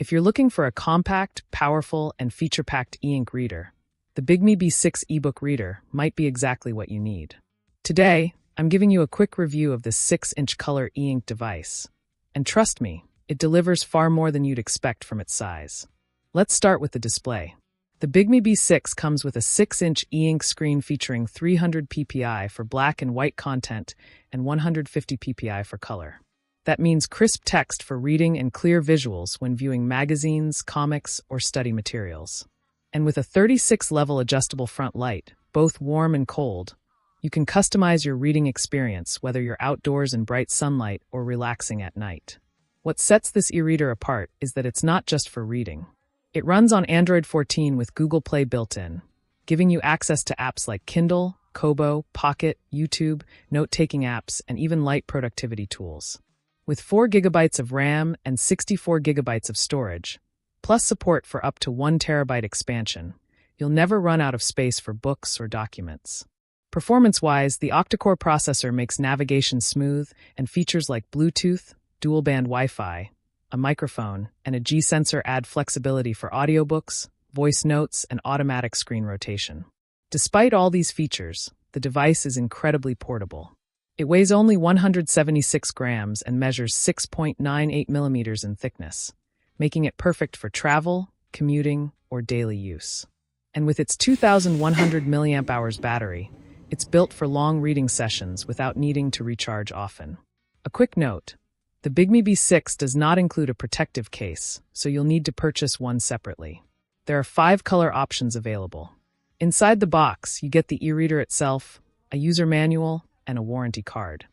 If you're looking for a compact, powerful, and feature-packed e-ink reader, the Bigme B6 ebook reader might be exactly what you need. Today, I'm giving you a quick review of this 6-inch color e-ink device. And trust me, it delivers far more than you'd expect from its size. Let's start with the display. The Bigme B6 comes with a 6-inch e-ink screen featuring 300 PPI for black and white content and 150 PPI for color. That means crisp text for reading and clear visuals when viewing magazines, comics, or study materials. And with a 36-level adjustable front light, both warm and cold, you can customize your reading experience whether you're outdoors in bright sunlight or relaxing at night. What sets this e-reader apart is that it's not just for reading. It runs on Android 14 with Google Play built in, giving you access to apps like Kindle, Kobo, Pocket, YouTube, note-taking apps, and even light productivity tools. With 4 GB of RAM and 64 GB of storage, plus support for up to 1 TB expansion, you'll never run out of space for books or documents. Performance-wise, the octa-core processor makes navigation smooth, and features like Bluetooth, dual-band Wi-Fi, a microphone, and a G-sensor add flexibility for audiobooks, voice notes, and automatic screen rotation. Despite all these features, the device is incredibly portable. It weighs only 176 grams and measures 6.98 millimeters in thickness, making it perfect for travel, commuting, or daily use. And with its 2,100 mAh battery, it's built for long reading sessions without needing to recharge often. A quick note: the Bigme B6 does not include a protective case, so you'll need to purchase one separately. There are 5 color options available. Inside the box, you get the e-reader itself, a user manual, and a warranty card.